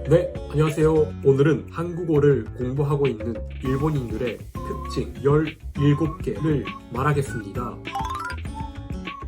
네, 안녕하세요. 오늘은 한국어를 공부하고 있는 일본인들의 특징 17개를 말하겠습니다.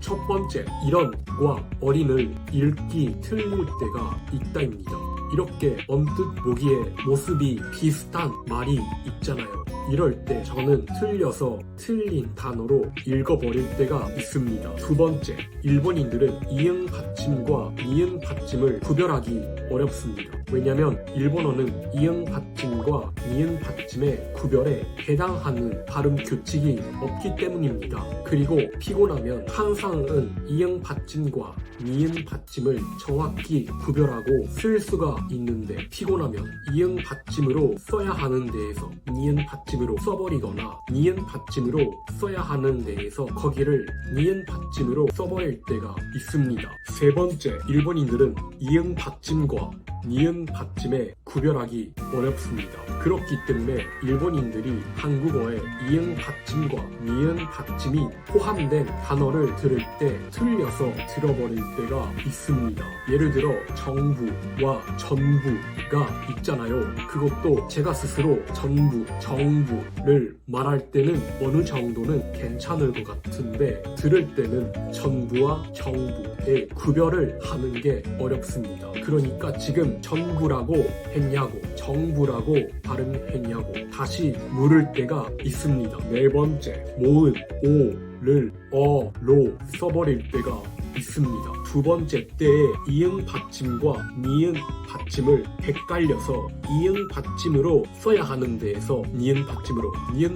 첫 번째, 이런과 어린을 읽기 틀릴 때가 있다입니다. 이렇게 언뜻 보기에 모습이 비슷한 말이 있잖아요. 이럴 때 저는 틀려서 틀린 단어로 읽어버릴 때가 있습니다. 두 번째, 일본인들은 이응 받침과 미응 받침을 구별하기 어렵습니다. 왜냐면 일본어는 이응 받침과 미응 받침의 구별에 해당하는 발음 규칙이 없기 때문입니다. 그리고 피곤하면 항상은 이응 받침과 미응 받침을 정확히 구별하고 쓸 수가 있는데 피곤하면 이응 받침으로 써야 하는 데에서 미응 받침으로 써버리거나 미응 받침으로 써야 하는 데에서 거기를 미응 받침으로 써버릴 때가 있습니다. 세 번째, 일본인들은 이응 받침과 미응 받침에 구별하기 어렵습니다. 그렇기 때문에 일본인들이 한국어에 이응 받침과 미응 받침이 포함된 단어를 들을 때 틀려서 들어버릴 때가 있습니다. 예를 들어 정부와 전부가 있잖아요. 그것도 제가 스스로 전부, 정부를 말할 때는 어느 정도는 괜찮을 것 같은데 들을 때는 전부와 정부의 구별을 하는 게 어렵습니다. 그러니까 지금 전부라고 했냐고 정부라고 발음했냐고 다시 물을 때가 있습니다. 네 번째, 모은, 오를 어로 써버릴 때가 있습니다. 두 번째 때에 이응 받침과 미응 받침을 헷갈려서 이응 받침으로 써야 하는 데에서 미응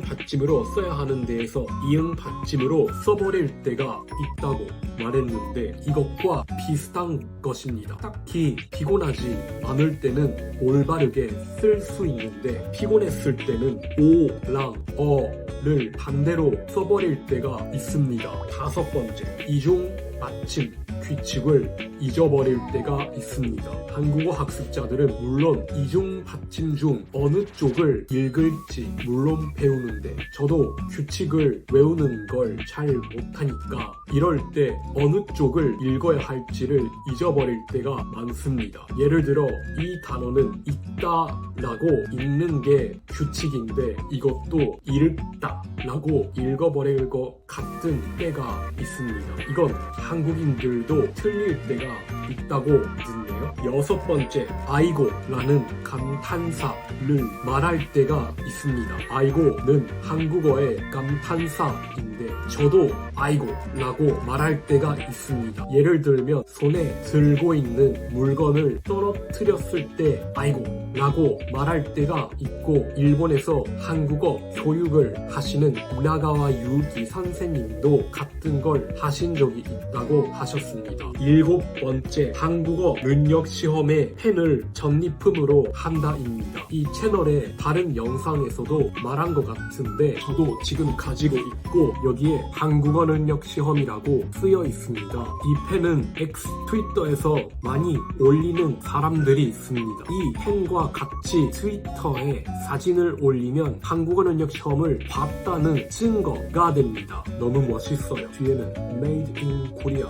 받침으로 써야 하는 데에서 이응 받침으로 써버릴 때가 있다고 말했는데 이것과 비슷한 것입니다. 딱히 피곤하지 않을 때는 올바르게 쓸 수 있는데 피곤했을 때는 오랑 어를 반대로 써버릴 때가 있습니다. 다섯 번째, 이중 받침 규칙을 잊어버릴 때가 있습니다. 한국어 학습자들은 물론 이중 받침 중 어느 쪽을 읽을지 물론 배우는데 저도 규칙을 외우는 걸 잘 못하니까 이럴 때 어느 쪽을 읽어야 할지를 잊어버릴 때가 많습니다. 예를 들어 이 단어는 있다라고 읽는 게 규칙인데 이것도 읽다라고 읽어버릴 것 같은 때가 있습니다. 이건 한국인들도 틀릴 때가 있다고 듣네요. 여섯 번째, 아이고라는 감탄사를 말할 때가 있습니다. 아이고는 한국어의 감탄사인데 저도 아이고라고 말할 때가 있습니다. 예를 들면 손에 들고 있는 물건을 떨어뜨렸을 때 아이고라고 말할 때가 있고 일본에서 한국어 교육을 하시는 이나가와 유기 선생님도 같은 걸 하신 적이 있다고 하셨습니다. 일곱 번째, 한국어 능력 시험에 펜을 전리품으로 한다입니다. 이 채널의 다른 영상에서도 말한 것 같은데 저도 지금 가지고 있고 여기에 한국어 능력 시험이라고 쓰여 있습니다. 이 펜은 X 트위터에서 많이 올리는 사람들이 있습니다. 이 펜과 같이 트위터에 사진을 올리면 한국어 능력 시험을 봤다는 증거가 됩니다. 너무 멋있어요. 뒤에는 Made in Korea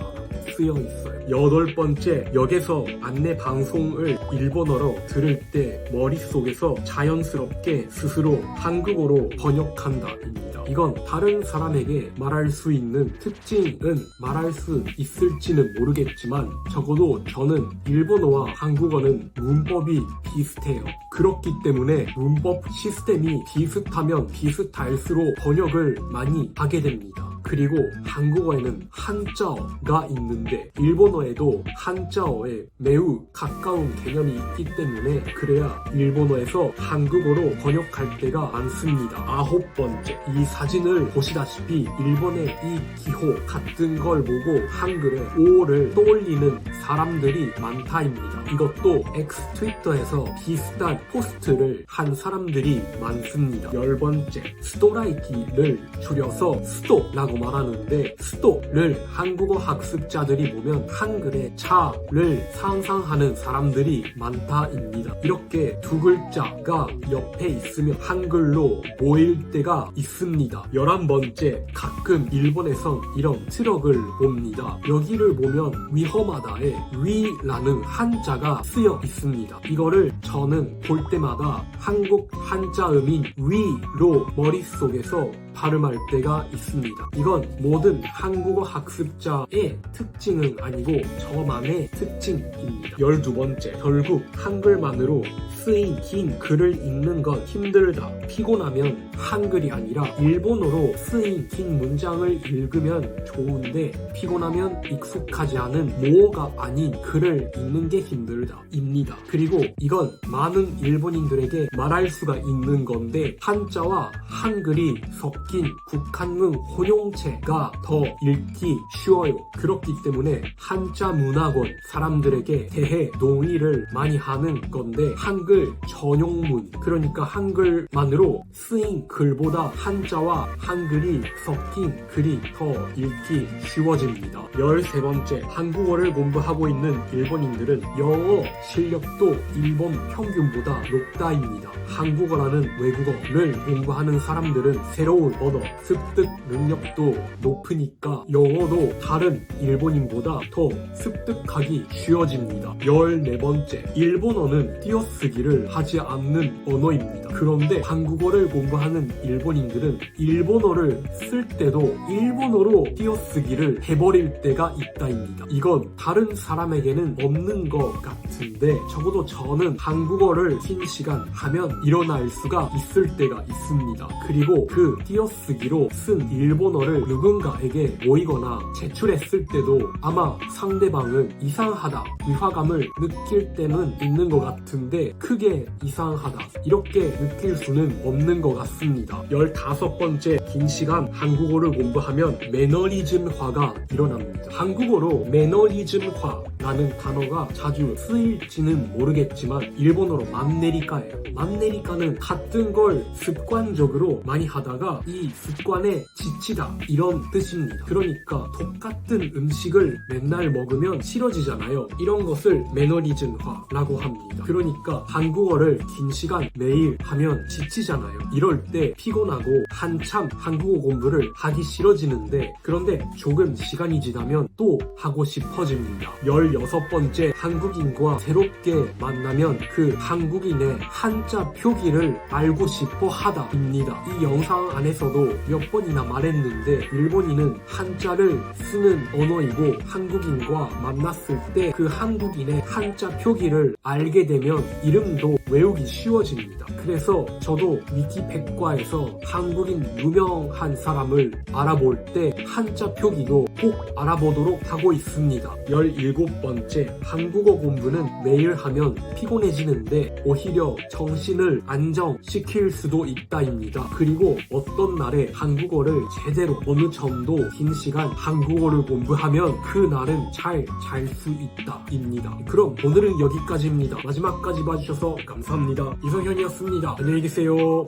쓰여 있어요. 여덟 번째, 역에서 안내 방송을 일본어로 들을 때 머릿속에서 자연스럽게 스스로 한국어로 번역한다입니다. 이건 다른 사람에게 말할 수 있는 특징은 말할 수 있을지는 모르겠지만 적어도 저는 일본어와 한국어는 문법이 비슷해요. 그렇기 때문에 문법 시스템이 비슷하면 비슷할수록 번역을 많이 하게 됩니다. 그리고 한국어에는 한자어가 있는데 일본어에도 한자어에 매우 가까운 개념이 있기 때문에 그래야 일본어에서 한국어로 번역할 때가 많습니다. 아홉 번째, 이 사진을 보시다시피 일본의 이 기호 같은 걸 보고 한글에 오를 떠올리는 사람들이 많다입니다. 이것도 X 트위터에서 비슷한 포스트를 한 사람들이 많습니다. 열 번째, 스토라이키를 줄여서 스토라고 라고 말하는데 수도를 한국어 학습자들이 보면 한글의 차를 상상하는 사람들이 많다입니다. 이렇게 두 글자가 옆에 있으면 한글로 보일 때가 있습니다. 11번째, 가끔 일본에선 이런 트럭을 봅니다. 여기를 보면 위험하다에 위라는 한자가 쓰여 있습니다. 이거를 저는 볼 때마다 한국 한자음인 위로 머릿속에서 발음할 때가 있습니다. 이건 모든 한국어 학습자의 특징은 아니고 저만의 특징입니다. 12번째, 결국 한글만으로 쓰인 긴 글을 읽는 건 힘들다. 피곤하면 한글이 아니라 일본어로 쓰인 긴 문장을 읽으면 좋은데 피곤하면 익숙하지 않은 모어가 아닌 글을 읽는 게 힘들다 입니다. 그리고 이건 많은 일본인들에게 말할 수가 있는 건데 한자와 한글이 섞인 국한문 혼용체가 더 읽기 쉬워요. 그렇기 때문에 한자 문학원 사람들에게 대해 논의를 많이 하는 건데 한글 전용문, 그러니까 한글만으로 쓰인 글보다 한자와 한글이 섞인 글이 더 읽기 쉬워집니다. 13번째, 한국어를 공부하고 있는 일본인들은 영어 실력도 일본 평균보다 높다입니다. 한국어라는 외국어를 공부하는 사람들은 새로운 언어, 습득 능력도 높으니까 영어도 다른 일본인보다 더 습득하기 쉬워집니다. 14번째, 일본어는 띄어쓰기를 하지 않는 언어입니다. 그런데 한국어를 공부하는 일본인들은 일본어를 쓸 때도 일본어로 띄어쓰기를 해버릴 때가 있다입니다. 이건 다른 사람에게는 없는 것 같은데 적어도 저는 한국어를 긴 시간 하면 일어날 수가 있을 때가 있습니다. 그리고 그 띄어쓰기로 쓴 일본어를 누군가에게 모이거나 제출했을 때도 아마 상대방은 이상하다, 위화감을 느낄 때는 있는 것 같은데 크게 이상하다 이렇게 느낄 수는 없는 것 같습니다. 15번째, 긴 시간 한국어를 공부하면 매너리즘화가 일어납니다. 한국어로 매너리즘화라는 단어가 자주 쓰일지는 모르겠지만 일본어로 만네리카예요. 만네리카는 같은 걸 습관적으로 많이 하다가 이 습관에 지치다 이런 뜻입니다. 그러니까 똑같은 음식을 맨날 먹으면 싫어지잖아요. 이런 것을 매너리즘화라고 합니다. 그러니까 한국어를 긴 시간 매일 하면 지치잖아요. 이럴 때 피곤하고 한참 한국어 공부를 하기 싫어지는데 그런데 조금 시간이 지나면 또 하고 싶어집니다. 16번째, 한국인과 새롭게 만나면 그 한국인의 한자 표기를 알고 싶어 하다입니다. 이 영상 안에서도 몇 번이나 말했는데 일본인은 한자를 쓰는 언어이고 한국인과 만났을 때 그 한국인의 한자 표기를 알게 되면 이름도 외우기 쉬워집니다. 그래서 저도 위키백과에서 한국인 유명한 사람을 알아볼 때 한자 표기도 꼭 알아보도록 하고 있습니다. 17번째, 한국어 공부는 매일 하면 피곤해지는데 오히려 정신을 안정시킬 수도 있다입니다. 그리고 어떤 날에 한국어를 제대로 어느 정도 긴 시간 한국어를 공부하면 그 날은 잘 잘 수 있다입니다. 그럼 오늘은 여기까지입니다. 마지막까지 봐주셔서 감사합니다. 이성현이었습니다. 안녕히 계세요.